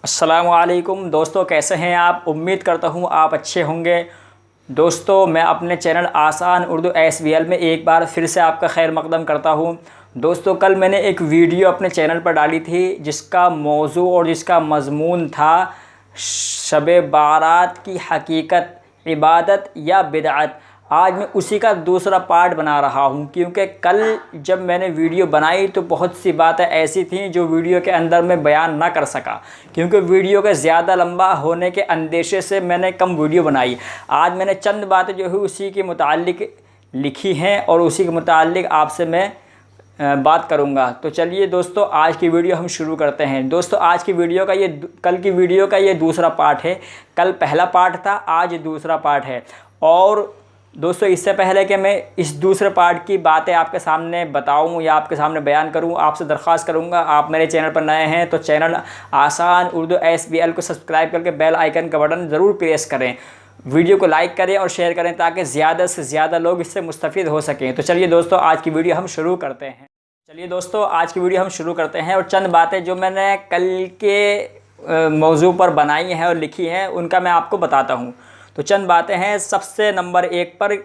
अस्सलामुअलैकुम दोस्तों, कैसे हैं आप। उम्मीद करता हूँ आप अच्छे होंगे। दोस्तों, मैं अपने चैनल आसान उर्दू SBL में एक बार फिर से आपका खैर मकदम करता हूँ। दोस्तों, कल मैंने एक वीडियो अपने चैनल पर डाली थी जिसका मौजू और जिसका मज़मून था शब बारात की हकीकत, इबादत या बिदअत। आज मैं उसी का दूसरा पार्ट बना रहा हूं, क्योंकि कल जब मैंने वीडियो बनाई तो बहुत सी बातें ऐसी थीं जो वीडियो के अंदर मैं बयान ना कर सका, क्योंकि वीडियो के ज़्यादा लंबा होने के अंदेशे से मैंने कम वीडियो बनाई। आज मैंने चंद बातें जो है उसी के मुताल्लिक़ लिखी हैं और उसी के मुताल्लिक़ आपसे मैं बात करूंगा। तो चलिए दोस्तों, आज की वीडियो हम शुरू करते हैं। दोस्तों, आज की वीडियो का कल की वीडियो का ये दूसरा पार्ट है। कल पहला पार्ट था, आज दूसरा पार्ट है। और दोस्तों, इससे पहले कि मैं इस दूसरे पार्ट की बातें आपके सामने बताऊं या आपके सामने बयान करूं, आपसे दरख्वास्त करूंगा, आप मेरे चैनल पर नए हैं तो चैनल आसान उर्दू SBL को सब्सक्राइब करके बेल आइकन का बटन ज़रूर प्रेस करें, वीडियो को लाइक करें और शेयर करें ताकि ज़्यादा से ज़्यादा लोग इससे मुस्तफ़ीद हो सकें। तो चलिए दोस्तों, आज की वीडियो हम शुरू करते हैं। और चंद बातें जो मैंने कल के मौजू पर बनाई हैं और लिखी हैं उनका मैं आपको बताता हूँ। तो चंद बातें हैं। सबसे नंबर 1 पर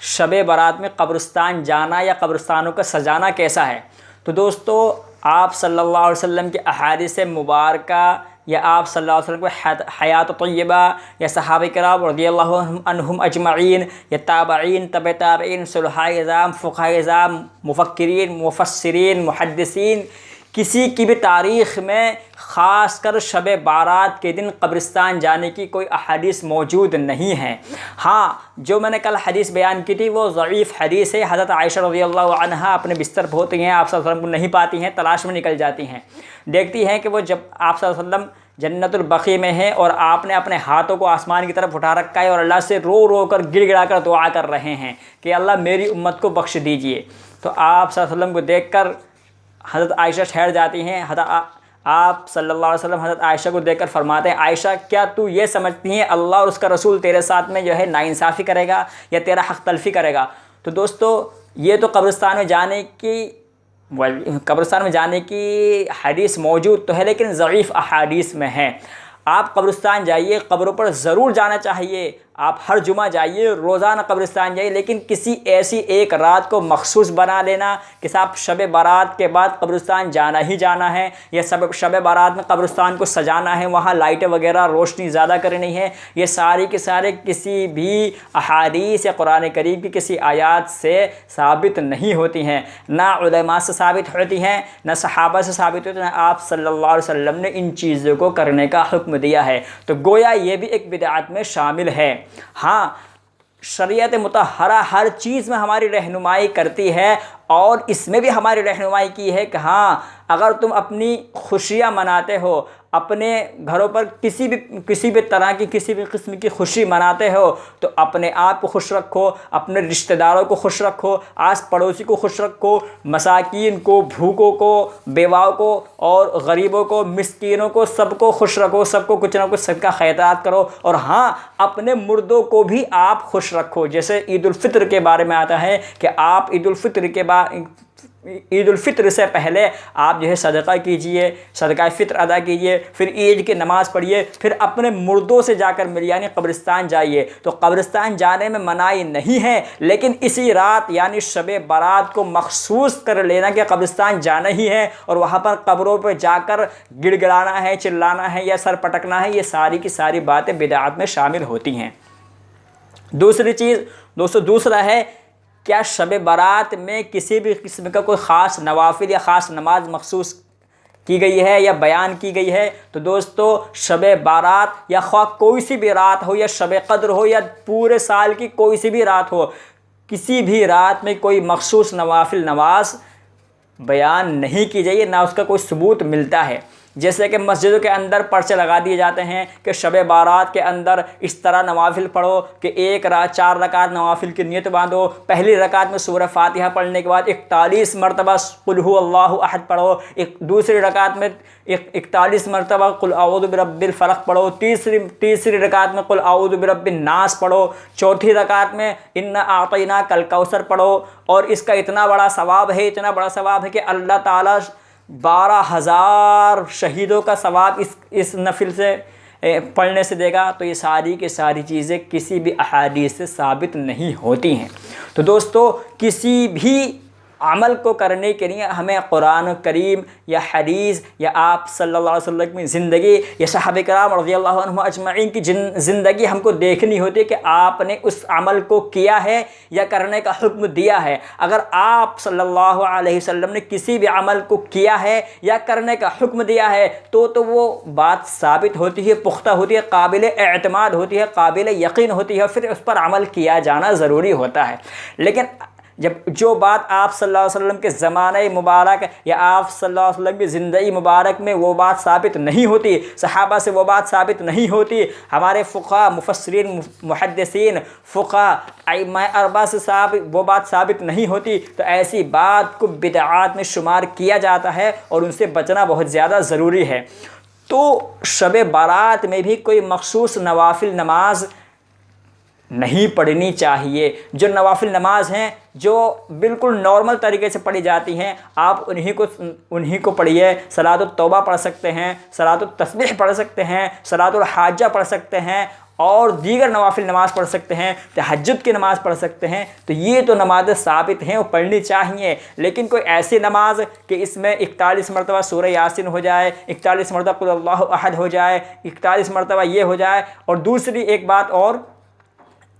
शब बारात में कब्रिस्तान जाना या कब्रिस्तानों का सजाना कैसा है। तो दोस्तों, आप सल्लल्लाहु अलैहि वसल्लम के अहादीस मुबारका या आप सल्लल्लाहु अलैहि वसल्लम के हयात तय्यबा या सहाबा किराम रज़ियल्लाहु अन्हुम अजमईन या ताबईन, तब ताबईन, सुलहाए इज़ाम, फ़ुक़हाए इज़ाम, मुफ़क्किरीन, मुफ़स्सिरीन, मुहद्दिसीन, किसी की भी तारीख़ में ख़ास कर शब बारात के दिन कब्रिस्तान जाने की कोई अहादीस मौजूद नहीं है। हाँ, जो मैंने कल हदीस बयान की थी वो ज़ईफ़ हदीस है। हज़रत आयशा रज़ियल्लाहु अन्हा अपने बिस्तर पर होती हैं, आप सल्लल्लाहु अलैहि वसल्लम को नहीं पाती हैं, तलाश में निकल जाती हैं। देखती हैं कि वो जब आप सल्लल्लाहु अलैहि वसल्लम जन्नतुल बक़ी में है और आपने अपने हाथों को आसमान की तरफ उठा रखा है और अल्लाह से रो रो कर गिड़गिड़ा कर दुआ कर रहे हैं कि अल्लाह मेरी उम्मत को बख्श दीजिए। तो आप सल्लल्लाहु अलैहि वसल्लम को देख कर हज़रत आयशा ठहर जाती हैं। आप सल्लल्लाहु अलैहि वसल्लम हज़रत आयशा को देखकर फरमाते हैं, आयशा क्या तू ये समझती है अल्लाह और उसका रसूल तेरे साथ में जो है नाइंसाफ़ी करेगा या तेरा हक़ तलफ़ी करेगा। तो दोस्तों, ये तो कब्रिस्तान में जाने की हदीस मौजूद तो है, लेकिन ज़ईफ़ अहादीस में है। आप कब्रिस्तान जाइए, कब्रों पर ज़रूर जाना चाहिए। आप हर जुमा जाइए, रोज़ाना कब्रिस्तान जाइए, लेकिन किसी ऐसी एक रात को मखसूस बना लेना कि साहब शब बारात के बाद कब्रिस्तान जाना ही जाना है या शब बारात में कब्रिस्तान को सजाना है, वहाँ लाइटें वगैरह रोशनी ज़्यादा करनी है, ये सारी के सारे किसी भी अहादीस या कुरान करीम की किसी आयत से साबित नहीं होती हैं, ना उलमा से साबित होती हैं, ना सहाबा से साबित होती हैं, ना आप सल्लल्लाहु अलैहि वसल्लम ने इन चीज़ों को करने का हुक्म दिया है। तो गोया ये भी एक बिदअत में शामिल है। हाँ, शरीयत मुतहरा हर चीज़ में हमारी रहनुमाई करती है और इसमें भी हमारी रहनुमाई की है कि हाँ, अगर तुम अपनी खुशियाँ मनाते हो, अपने घरों पर किसी भी तरह की किसी भी किस्म की खुशी मनाते हो, तो अपने आप को खुश रखो, अपने रिश्तेदारों को खुश रखो, आस पड़ोसी को खुश रखो, मसाकीन को, भूखों को, बेवाओं को और गरीबों को, मिस्कीनों को, सबको खुश रखो, सबको कुछ ना कुछ सदका खैरात करो। और हाँ, अपने मुर्दों को भी आप खुश रखो। जैसे ईद उल फित्र के बारे में आता है कि आप ईद उल फित्र से पहले आप जो है सदका कीजिए, सदका फ़ित्र अदा कीजिए, फिर ईद की नमाज़ पढ़िए, फिर अपने मुर्दों से जाकर मिलिए, यानी कब्रिस्तान जाइए। तो कब्रिस्तान जाने में मनाही नहीं है, लेकिन इसी रात यानी शब बारात को मखसूस कर लेना कि कब्रिस्तान जाना ही है और वहाँ पर कब्रों पर जाकर गिड़गिड़ाना है, चिल्लाना है या सर पटकना है, ये सारी की सारी बातें बिदअत में शामिल होती हैं। दूसरी चीज़ दोस्तों, दूसरा है क्या शब बारात में किसी भी किस्म का कोई ख़ास नवाफिल या ख़ास नमाज मखसूस की गई है या बयान की गई है। तो दोस्तों, शब बारात या ख्वाह कोई सी भी रात हो या शब क़द्र हो या पूरे साल की कोई सी भी रात हो, किसी भी रात में कोई मखसूस नवाफिल नमाज बयान नहीं की जाइए, ना उसका कोई सबूत मिलता है। जैसे कि मस्जिदों के अंदर पर्चे लगा दिए जाते हैं कि शब बारात के अंदर इस तरह नवाफिल पढ़ो कि 4 रकात नवाफिल की नियत बांधो, पहली रकात में सूरह फातिहा पढ़ने के बाद 41 मरतबा कुल हु अल्लाहु अहद पढ़ो, दूसरी रकात में 41 मरतबा कुल औज़ु बिरब्बिल फलक पढ़ो, तीसरी रकात में कुल औज़ु बिरब्बिन नास पढ़ो, चौथी रकात में इन्ना आतैना कल कौसर पढ़ो। और इसका इतना बड़ा सवाब है कि अल्लाह ताला 12,000 शहीदों का सवाब इस नफिल से पढ़ने से देगा। तो ये सारी की सारी चीज़ें किसी भी अहादीस से साबित नहीं होती हैं। तो दोस्तों, किसी भी अमल को करने के लिए हमें कुरान करीम या हदीस या आप सल्लल्लाहु अलैहि वसल्लम की ज़िंदगी या सहाबा किराम रज़ियल्लाहु अन्हुम अजमईन की ज़िंदगी हमको देखनी होती है कि आपने उस अमल को किया है या करने का हुक्म दिया है। अगर आप सल्लल्लाहु अलैहि वसल्लम ने किसी भी अमल को किया है या करने का हुक्म दिया है तो वो बात साबित होती है, पुख्ता होती है, काबिल एतमाद होती है, काबिल यकीन होती है, फिर उस पर अमल किया जाना ज़रूरी होता है। लेकिन जब जो बात आप सल्लल्लाहु अलैहि वसल्लम के ज़माने मुबारक या आप सल्लल्लाहु अलैहि वसल्लम की ज़िंदगी मुबारक में वो बात साबित नहीं होती, सहाबा से वो बात साबित नहीं होती, हमारे फ़ुक़हा मुफ़स्सिरीन मुहद्दिसीन फ़ुक़हा अइम्मा अरबा से वो बात साबित नहीं होती, तो ऐसी बात को बिदअत में शुमार किया जाता है और उनसे बचना बहुत ज़्यादा ज़रूरी है। तो शब बारात में भी कोई मख़सूस नवाफिल नमाज नहीं पढ़नी चाहिए। जो नवाफिल नमाज हैं जो बिल्कुल नॉर्मल तरीके से पढ़ी जाती हैं, आप उन्हीं को पढ़िए। सलातुत तौबा पढ़ सकते हैं, सलातुत तस्बीह पढ़ सकते हैं, सलातुल हाजा पढ़ सकते हैं और दीगर नवाफिल नमाज पढ़ सकते हैं, तहज्जुद की नमाज़ पढ़ सकते हैं। तो ये तो नमाज़ें साबित हैं, वो पढ़नी चाहिए। लेकिन कोई ऐसी नमाज कि इसमें 41 मरतबा सूरह यासीन हो जाए, 41 मरतबा कुल अल्लाहु अहद हो जाए, 41 मरतबा ये हो जाए, और दूसरी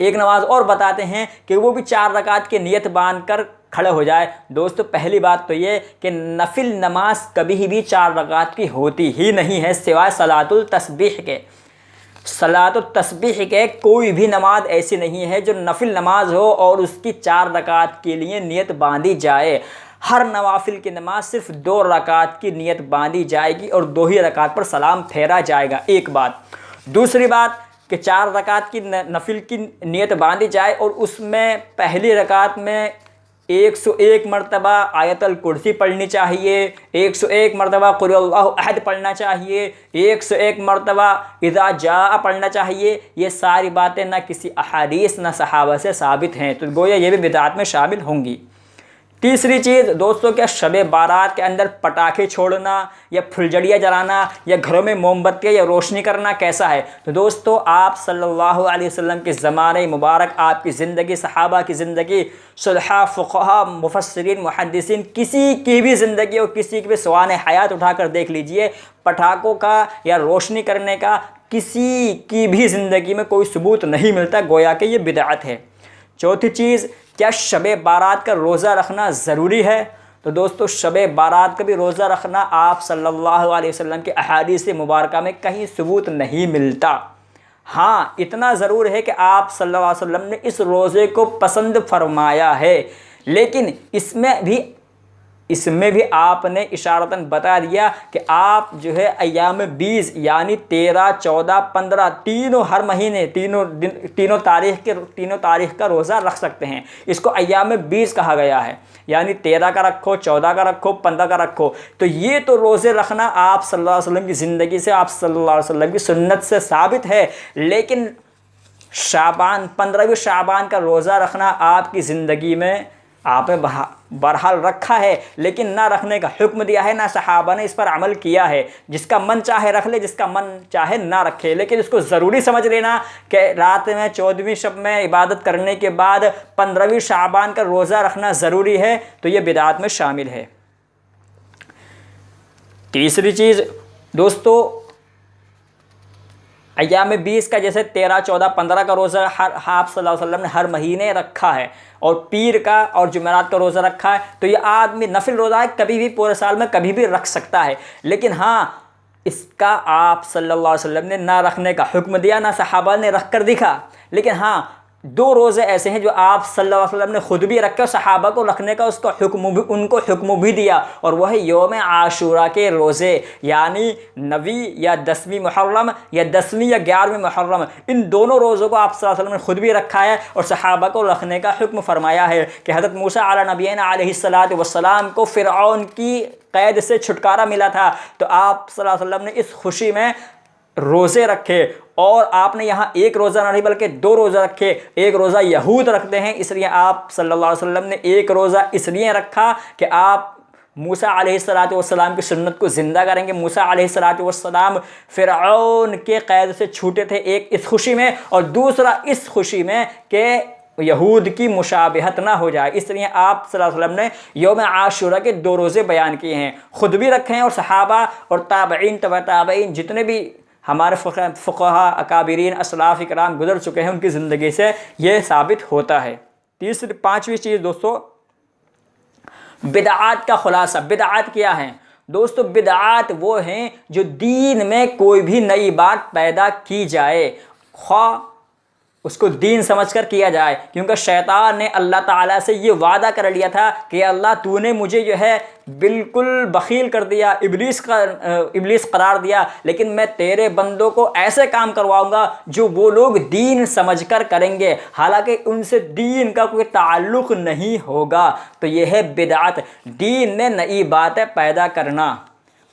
एक नमाज और बताते हैं कि वो भी 4 रकात की नियत बांध कर खड़े हो जाए। दोस्तों, पहली बात तो ये कि नफिल नमाज कभी भी 4 रकात की होती ही नहीं है सिवाय सलातुल तस्बीह के। सलातुल तस्बीह के कोई भी नमाज ऐसी नहीं है जो नफिल नमाज हो और उसकी 4 रकात के लिए नियत बांधी जाए। हर नवाफिल की नमाज सिर्फ 2 रकात की नियत बांधी जाएगी और 2 ही रकात पर सलाम फेरा जाएगा। एक बात। दूसरी बात कि 4 रकात की नफिल की नियत बांधी जाए और उसमें पहली रकात में 101 मरतबा आयतल कुर्सी पढ़नी चाहिए, 101 मरतबा कुल अल्लाहु अहद पढ़ना चाहिए, 101 मरतबा इज़ा जा पढ़ना चाहिए। ये सारी बातें ना किसी अहादीस ना सहाबा से साबित हैं, तो गोया ये भी बिदअत में शामिल होंगी। तीसरी चीज़ दोस्तों, क्या शब बारात के अंदर पटाखे छोड़ना या फुलझड़ियाँ जलाना या घरों में मोमबत्तियाँ या रोशनी करना कैसा है? तो दोस्तों, आप सल्लल्लाहु अलैहि वसल्लम के ज़माने मुबारक, आपकी ज़िंदगी, सहाबा की ज़िंदगी, सुलहा फ़ुक़हा मुफ़स्सिरीन मुहद्दिसीन, किसी की भी ज़िंदगी और किसी की भी सवान हयात उठाकर देख लीजिए, पटाखों का या रोशनी करने का किसी की भी ज़िंदगी में कोई सबूत नहीं मिलता, गोया कि ये बिदअत है। चौथी चीज़, क्या शब बारात का रोज़ा रखना ज़रूरी है? तो दोस्तों, शब बारात का भी रोज़ा रखना आप सल्लल्लाहु अलैहि वसल्लम के अहादीस मुबारका में कहीं सबूत नहीं मिलता। हाँ, इतना ज़रूर है कि आप सल्लल्लाहु अलैहि वसल्लम ने इस रोज़े को पसंद फरमाया है, लेकिन इसमें भी आपने इशारतन बता दिया कि आप जो है अय्याम 20 यानी 13, 14, 15 तीनों हर महीने तीनों तारीख का रोज़ा रख सकते हैं। इसको अय्याम 20 कहा गया है, यानी 13 का रखो, 14 का रखो, 15 का रखो। तो ये तो रोज़े रखना आप सल्लल्लाहु अलैहि वसल्लम की ज़िंदगी से, आप सल्लल्लाहु अलैहि वसल्लम की सुन्नत से साबित है। लेकिन शाबान 15वें शाबान का रोज़ा रखना आपकी ज़िंदगी में आपने बहरहाल रखा है, लेकिन ना रखने का हुक्म दिया है, ना सहाबा ने इस पर अमल किया है। जिसका मन चाहे रख ले, जिसका मन चाहे ना रखे, लेकिन इसको ज़रूरी समझ लेना कि रात में 14वीं शब में इबादत करने के बाद 15वीं शाबान का रोज़ा रखना ज़रूरी है, तो ये बिदअत में शामिल है। तीसरी चीज़ दोस्तों, अय्याम 20 का जैसे 13, 14, 15 का रोज़ा आप सल्लल्लाहु अलैहि वसल्लम ने हर महीने रखा है और पीर का और जुमेरात का रोज़ा रखा है, तो ये आदमी नफिल रोज़ा है, कभी भी पूरे साल में कभी भी रख सकता है। लेकिन हाँ, इसका आप सल्लल्लाहु अलैहि वसल्लम ने ना रखने का हुक्म दिया, ना सहाबा ने रख कर दिखा। लेकिन हाँ, 2 रोज़े ऐसे हैं जो आप सल्लल्लाहु अलैहि वसल्लम ने ख़ुद भी रखे और सहाबा को रखने का उनको हुक्म भी दिया, और वह यौम आशूरा के रोज़े, यानी 9वीं या 10वीं मुहर्रम या 10वीं या 11वीं मुहर्रम, इन दोनों रोज़ों को आप सल्लल्लाहु अलैहि वसल्लम ने ख़ुद भी रखा है और सहाबा को रखने का हुक्म फरमाया है कि हज़रत मूसा अला नबीना अलैहिस्सलातु वस्सलाम को फ़िरऔन की क़ैद से छुटकारा मिला था, तो आप सल्लल्लाहु अलैहि वसल्लम ने इस खुशी में रोज़े रखे। और आपने यहाँ 1 रोज़ा नहीं बल्कि 2 रोज़ा रखे। 1 रोज़ा यहूद रखते हैं, इसलिए आप सल्लल्लाहु अलैहि वसल्लम ने 1 रोज़ा इसलिए रखा कि आप मूसा अलैहिस्सलातु वस्सलाम की सुन्नत को ज़िंदा करेंगे। मूसा अलैहिस्सलातु वस्सलाम फ़िरऔन के क़ैद से छूटे थे, एक इस खुशी में और दूसरा इस खुशी में कि यहूद की मुशाबहत ना हो जाए। इसलिए आप सल्लल्लाहु अलैहि वसल्लम ने यौम आशूरा के 2 रोज़े बयान किए हैं, ख़ुद भी रखे हैं और सहाबा और ताबईन तबा ताबईन जितने भी हमारे फ़ुक़हा अकाबिरीन असलाफ़ इकराम गुजर चुके हैं उनकी ज़िंदगी से ये साबित होता है। पाँचवीं चीज़ दोस्तों, बिदआत का खुलासा। बिदआत क्या है दोस्तों? बिदआत वो हैं जो दीन में कोई भी नई बात पैदा की जाए, ख़्वा उसको दीन समझकर किया जाए, क्योंकि शैतान ने अल्लाह ताला से ये वादा कर लिया था कि अल्लाह तूने मुझे जो है बिल्कुल बखील कर दिया, इब्लीस करार दिया, लेकिन मैं तेरे बंदों को ऐसे काम करवाऊंगा जो वो लोग दीन समझकर करेंगे, हालांकि उनसे दीन का कोई ताल्लुक़ नहीं होगा। तो यह है बिदअत, दीन में नई बातें पैदा करना।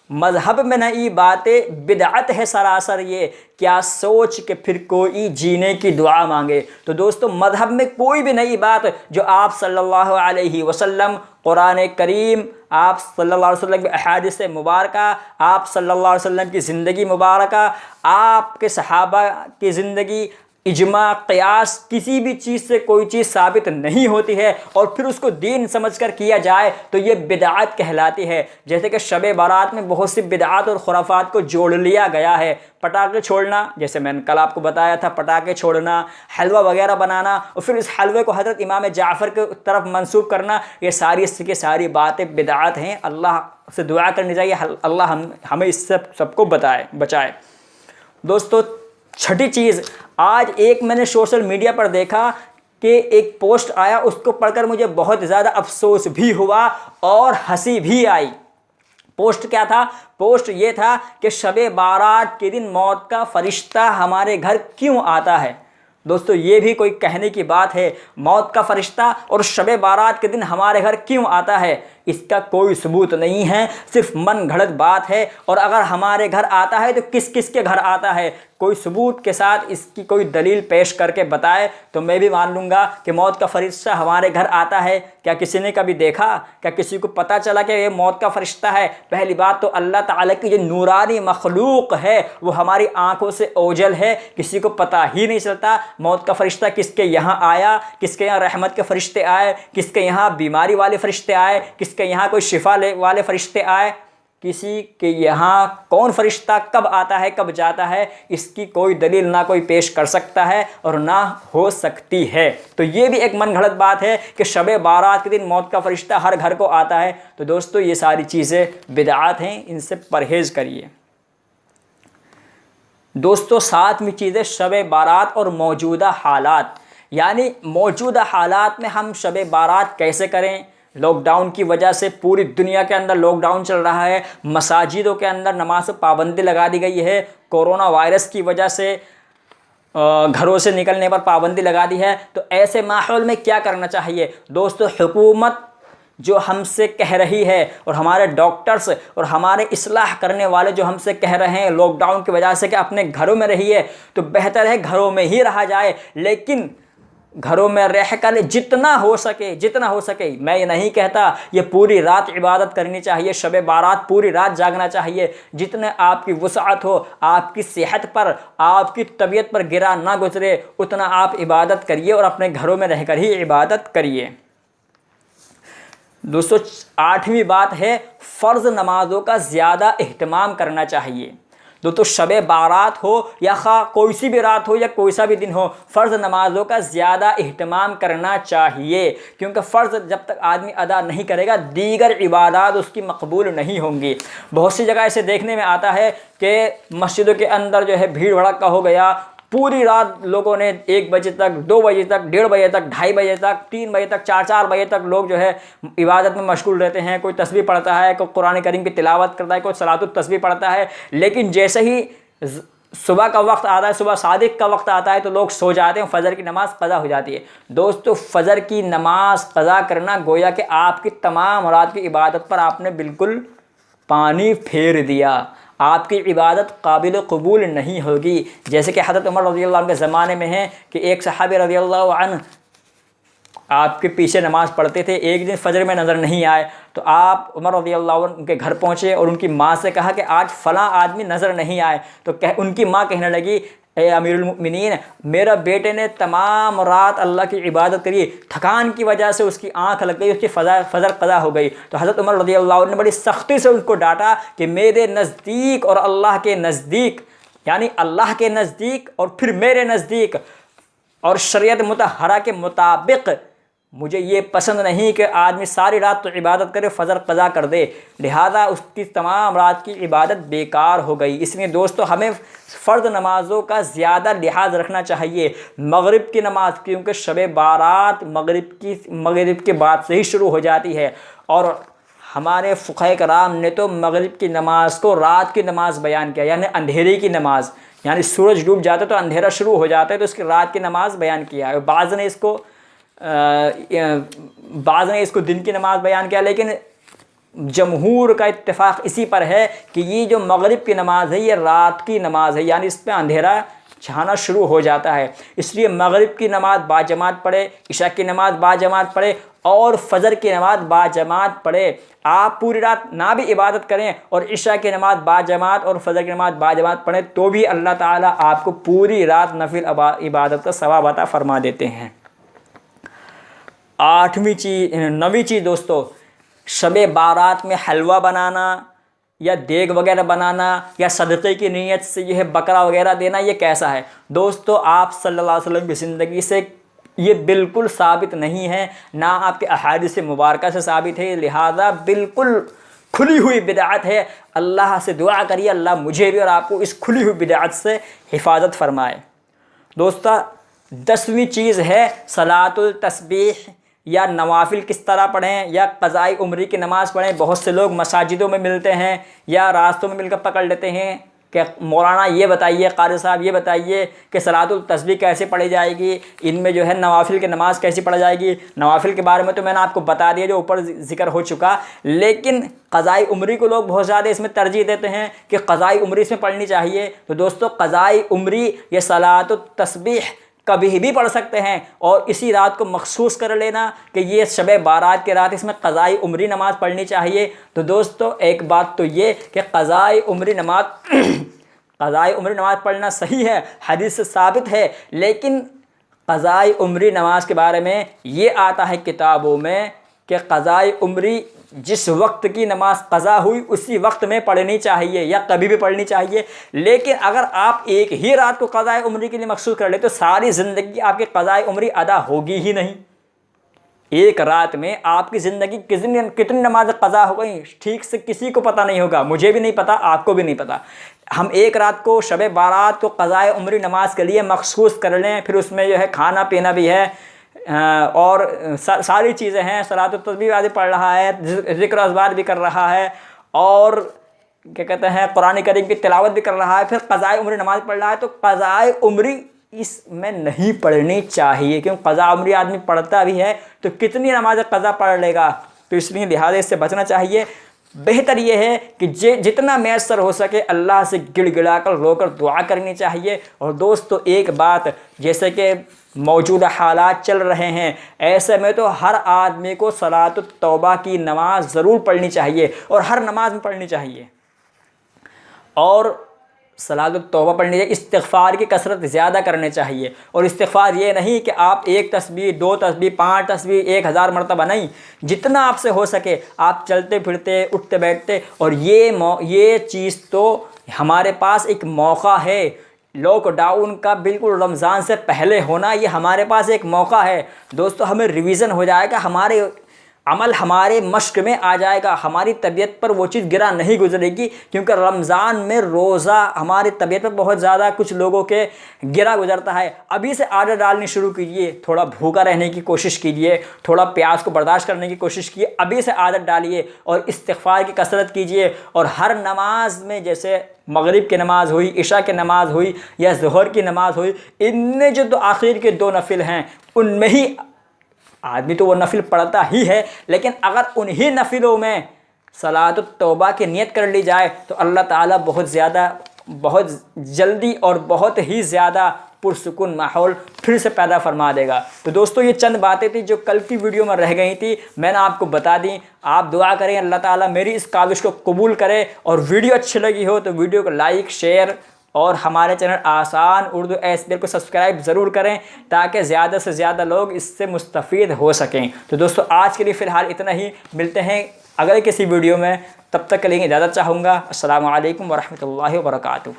मज़हब में नई बातें बिदअत है सरासर। ये क्या सोच के फिर कोई जीने की दुआ मांगे। तो दोस्तों मज़हब में कोई भी नई बात जो आप सल्लल्लाहु अलैहि वसल्लम, कुरान करीम, आप सल्लल्लाहु अलैहि वसल्लम की अहादीस मुबारका, आप सल्लल्लाहु अलैहि वसल्लम की ज़िंदगी मुबारका, आपके सहाबा की ज़िंदगी, इजमा, क़यास, किसी भी चीज़ से कोई चीज़ साबित नहीं होती है और फिर उसको दीन समझकर किया जाए तो ये बिदअत कहलाती है। जैसे कि शब बारात में बहुत सी बिदअत और खुराफात को जोड़ लिया गया है। पटाखे छोड़ना, जैसे मैंने कल आपको बताया था, पटाखे छोड़ना, हलवा वगैरह बनाना और फिर इस हलवे को हज़रत इमाम जाफ़र की तरफ मंसूब करना, ये सारी बातें बिदअत हैं। अल्लाह से दुआ करनी चाहिए अल्लाह हमें इस सबको बचाए। दोस्तों छठी चीज़, आज एक मैंने सोशल मीडिया पर देखा कि एक पोस्ट आया, उसको पढ़कर मुझे बहुत ज़्यादा अफसोस भी हुआ और हंसी भी आई। पोस्ट क्या था? पोस्ट ये था कि शब बारात के दिन मौत का फरिश्ता हमारे घर क्यों आता है। दोस्तों ये भी कोई कहने की बात है? मौत का फरिश्ता और शब बारात के दिन हमारे घर क्यों आता है? इसका कोई सबूत नहीं है, सिर्फ मन घड़त बात है। और अगर हमारे घर आता है तो किस किस के घर आता है? कोई सबूत के साथ इसकी कोई दलील पेश करके बताए तो मैं भी मान लूँगा कि मौत का फरिश्ता हमारे घर आता है। क्या किसी ने कभी देखा? क्या किसी को पता चला कि ये मौत का फरिश्ता है? पहली बात तो अल्लाह ताला की जो नूरानी मखलूक है वो हमारी आंखों से ओझल है, किसी को पता ही नहीं चलता मौत का फरिश्ता किसके यहाँ आया, किसके यहाँ रहमत के फरिश्ते आए, किसके यहाँ बीमारी वाले फरिश्ते आए, किसके यहाँ कोई शिफा वाले फरिश्ते आए, किसी के यहाँ कौन फरिश्ता कब आता है कब जाता है, इसकी कोई दलील ना कोई पेश कर सकता है और ना हो सकती है। तो ये भी एक मन घड़त बात है कि शब बारात के दिन मौत का फरिश्ता हर घर को आता है। तो दोस्तों ये सारी चीज़ें बिदअत हैं, इनसे परहेज़ करिए। दोस्तों सातवीं चीज़ें शब बारात और मौजूदा हालात, यानी मौजूदा हालात में हम शब बारात कैसे करें। लॉकडाउन की वजह से पूरी दुनिया के अंदर लॉकडाउन चल रहा है, मसाजिदों के अंदर नमाज पर पाबंदी लगा दी गई है, कोरोना वायरस की वजह से घरों से निकलने पर पाबंदी लगा दी है। तो ऐसे माहौल में क्या करना चाहिए दोस्तों? हुकूमत जो हमसे कह रही है और हमारे डॉक्टर्स और हमारे इस्लाह करने वाले जो हमसे कह रहे हैं लॉकडाउन की वजह से कि अपने घरों में रहिए, तो बेहतर है घरों में ही रहा जाए। लेकिन घरों में रहकर जितना हो सके, मैं ये नहीं कहता ये पूरी रात इबादत करनी चाहिए, शब बारात पूरी रात जागना चाहिए। जितने आपकी वुसअत हो, आपकी सेहत पर, आपकी तबीयत पर गिरा ना गुजरे, उतना आप इबादत करिए और अपने घरों में रहकर ही इबादत करिए। दोस्तों आठवीं बात है फ़र्ज़ नमाज़ों का ज़्यादा अहतमाम करना चाहिए। दोस्तों शब बारात हो या कोई सी भी रात हो या कोई सा भी दिन हो, फ़र्ज़ नमाज़ों का ज़्यादा अहतमाम करना चाहिए, क्योंकि फ़र्ज़ जब तक आदमी अदा नहीं करेगा दीगर इबादत उसकी मकबूल नहीं होंगी। बहुत सी जगह ऐसे देखने में आता है कि मस्जिदों के अंदर जो है भीड़ भड़का हो गया, पूरी रात लोगों ने 1 बजे तक, 2 बजे तक, 1:30 बजे तक, 2:30 बजे तक, 3 बजे तक, 4 बजे तक लोग जो है इबादत में मशगूल रहते हैं। कोई तस्बीह पढ़ता है, कोई कुरान करीम की तिलावत करता है, कोई सलातुत तस्बीह पढ़ता है। लेकिन जैसे ही सुबह का वक्त आता है, सुबह सादिक का वक्त आता है, तो लोग सो जाते हैं, फ़जर की नमाज़ क़ज़ा हो जाती है। दोस्तों फ़जर की नमाज़ क़ज़ा करना गोया कि आपकी तमाम रात की इबादत पर आपने बिल्कुल पानी फेर दिया, आपकी इबादत काबिल कबूल नहीं होगी। जैसे कि हज़रत उमर रज़ियल्लाहु अन्हु के ज़माने में है कि एक सहाबी रज़ियल्लाहु अन्हु आपके पीछे नमाज़ पढ़ते थे, एक दिन फजर में नज़र नहीं आए, तो आप उमर रज़ियल्लाहु अन्हु उनके घर पहुँचे और उनकी माँ से कहा कि आज फ़लाँ आदमी नज़र नहीं आए। तो उनकी माँ कहने लगी, ए अमीरुल मोमिनीन, मेरा बेटे ने तमाम रात अल्लाह की इबादत करी, थकान की वजह से उसकी आंख लग गई, उसकी फजर कज़ा हो गई। तो हज़रत उमर रज़ियल्लाहु अन्हु ने बड़ी सख्ती से उसको डांटा कि मेरे नज़दीक और अल्लाह के नज़दीक, यानी अल्लाह के नज़दीक और फिर मेरे नज़दीक और शरीयत मुतहरा के मुताबिक मुझे ये पसंद नहीं कि आदमी सारी रात तो इबादत करे, फजर कज़ा कर दे, लिहाजा उसकी तमाम रात की इबादत बेकार हो गई। इसलिए दोस्तों हमें फ़र्द नमाज़ों का ज़्यादा लिहाज रखना चाहिए। मगरिब की नमाज़, क्योंकि शब बारात मगरिब के बाद से ही शुरू हो जाती है, और हमारे फ़ुक़हा कराम ने तो मगरिब की नमाज़ को रात की नमाज़ बयान किया, यानी अंधेरे की नमाज़, यानी सूरज डूब जाता है तो अंधेरा शुरू हो जाता है तो उसकी रात की नमाज़ बयान किया है। बाज़ ने इसको दिन की नमाज़ बयान किया, लेकिन जमहूर का इत्तेफाक इसी पर है कि ये जो मगरिब की नमाज़ है ये रात की नमाज़ है, यानी इस पर अंधेरा छाना शुरू हो जाता है। इसलिए मगरिब की नमाज़ बाजमात पढ़े, इशा की नमाज़ बाजमात पढ़े और फजर की नमाज़ बाजमात पढ़े। आप पूरी रात ना भी इबादत करें और इशा की नमाज़ बाजमात और फजर की नमाज़ बाजमात पढ़ें तो भी अल्लाह ताला आपको पूरी रात नफिल इबादत का सवाब अता फरमा देते हैं। नवीं चीज़ दोस्तों, शब बारात में हलवा बनाना या देग वगैरह बनाना या सदक़े की नीयत से यह बकरा वगैरह देना, ये कैसा है दोस्तों? आप सल्लल्लाहु अलैहि वसल्लम की ज़िंदगी से ये बिल्कुल साबित नहीं है, ना आपके अहादीस मुबारका से साबित है, लिहाजा बिल्कुल खुली हुई बिदअत है। अल्लाह से दुआ करिए अल्लाह मुझे भी और आपको इस खुली हुई बिदअत से हिफाजत फरमाए। दोस्तों 10वीं चीज़ है सलातुल तस्बीह या नवाफिल किस तरह पढ़ें या क़ज़ाए उम्री की नमाज़ पढ़ें। बहुत से लोग मसाजिदों में मिलते हैं या रास्तों में मिलकर पकड़ लेते हैं कि मौलाना ये बताइए, क़ारी साहब ये बताइए कि सलातुल तस्बीह कैसे पढ़ी जाएगी, इनमें जो है नवाफिल की नमाज़ कैसी पढ़ी जाएगी। नवाफिल के बारे में तो मैंने आपको बता दिया जो ऊपर ज़िक्र हो चुका, लेकिन क़ज़ाए उम्री को लोग बहुत ज़्यादा इसमें तरजीह देते हैं कि क़ज़ाए उम्री इसमें पढ़नी चाहिए। तो दोस्तों क़ज़ाए उम्री या सलातुल तस्बीह कभी भी पढ़ सकते हैं और इसी रात को मखसूस कर लेना कि ये शब बारात की रात, इसमें क़ज़ाए उम्री नमाज़ पढ़नी चाहिए। तो दोस्तों एक बात तो ये कि क़ज़ाए उम्री नमाज़ पढ़ना सही है, हदीस से साबित है, लेकिन क़ज़ाए उम्री नमाज के बारे में ये आता है किताबों में कि क़ज़ाए उम्री जिस वक्त की नमाज क़ज़ा हुई उसी वक्त में पढ़नी चाहिए या कभी भी पढ़नी चाहिए। लेकिन अगर आप एक ही रात को क़ज़ाए उम्री के लिए मखसूस कर ले तो सारी ज़िंदगी आपकी क़ज़ाए उम्री अदा होगी ही नहीं। एक रात में आपकी ज़िंदगी कितनी नमाज क़ज़ा हो गई ठीक से किसी को पता नहीं होगा, मुझे भी नहीं पता, आपको भी नहीं पता। हम एक रात को शब बारात को क़ज़ाए उम्री नमाज के लिए मखसूस कर लें, फिर उसमें जो है खाना पीना भी है और सारी चीज़ें हैं, सलात तस्बीह आदि पढ़ रहा है, ज़िक्र अज़कार भी कर रहा है और क्या कहते हैं कुरान करीम की तिलावत भी कर रहा है, फिर क़ज़ाए उम्री नमाज़ पढ़ रहा है, तो क़ज़ाए उम्री इसमें नहीं पढ़नी चाहिए। क्योंकि क़ज़ा उम्री आदमी पढ़ता भी है तो कितनी नमाज क़ज़ा पढ़ लेगा, तो इसलिए लिहाजा इससे बचना चाहिए। बेहतर यह है कि जितना मैसर हो सके अल्लाह से गिड़गिड़ा कर रोकर दुआ करनी चाहिए। और दोस्तों एक बात, जैसे कि मौजूदा हालात चल रहे हैं, ऐसे में तो हर आदमी को सलातुत तौबा की नमाज ज़रूर पढ़नी चाहिए और हर नमाज में पढ़नी चाहिए। और सलातुत तौबा पढ़नी चाहिए, इस्तिग़फ़ार की कसरत ज़्यादा करनी चाहिए। और इस्तिग़फ़ार ये नहीं कि आप 1 तस्बीह 2 तस्बीह 5 तस्बीह 1000 मरतबा नहीं, जितना आपसे हो सके आप चलते फिरते उठते बैठते। और ये चीज़ तो हमारे पास एक मौका है, लॉकडाउन का बिल्कुल रमज़ान से पहले होना, ये हमारे पास एक मौका है दोस्तों। हमें रिवीज़न हो जाएगा, हमारे अमल हमारे मश्क में आ जाएगा, हमारी तबीयत पर वो चीज़ गिरा नहीं गुजरेगी। क्योंकि रमज़ान में रोज़ा हमारी तबीयत पर बहुत ज़्यादा कुछ लोगों के गिरा गुजरता है। अभी से आदत डालनी शुरू कीजिए, थोड़ा भूखा रहने की कोशिश कीजिए, थोड़ा प्यास को बर्दाश्त करने की कोशिश कीजिए, अभी से आदत डालिए और इस्तिग़फ़ार की कसरत कीजिए। और हर नमाज में, जैसे मगरिब की नमाज़ हुई, इशा की नमाज़ हुई या ज़ोहर की नमाज़ हुई, इनमें जो आखिर के 2 नफिल हैं उनमें ही आदमी तो वो नफिल पढ़ता ही है, लेकिन अगर उन्हीं नफिलों में सलातुत तौबा की नियत कर ली जाए तो अल्लाह ताला बहुत जल्दी और बहुत ही ज़्यादा पुरसुकून माहौल फिर से पैदा फरमा देगा। तो दोस्तों ये चंद बातें थी जो कल की वीडियो में रह गई थी, मैंने आपको बता दी। आप दुआ करें अल्लाह ताला मेरी इस काविश को कबूल करे, और वीडियो अच्छी लगी हो तो वीडियो को लाइक शेयर और हमारे चैनल आसान उर्दू SBL को सब्सक्राइब ज़रूर करें ताकि ज़्यादा से ज़्यादा लोग इससे मुस्तफ़ीद हो सकें। तो दोस्तों आज के लिए फ़िलहाल इतना ही, मिलते हैं अगले किसी वीडियो में, तब तक के लिए इजाज़त चाहूँगा। अस्सलामु अलैकुम वरहमतुल्लाहि वबरकातुहू।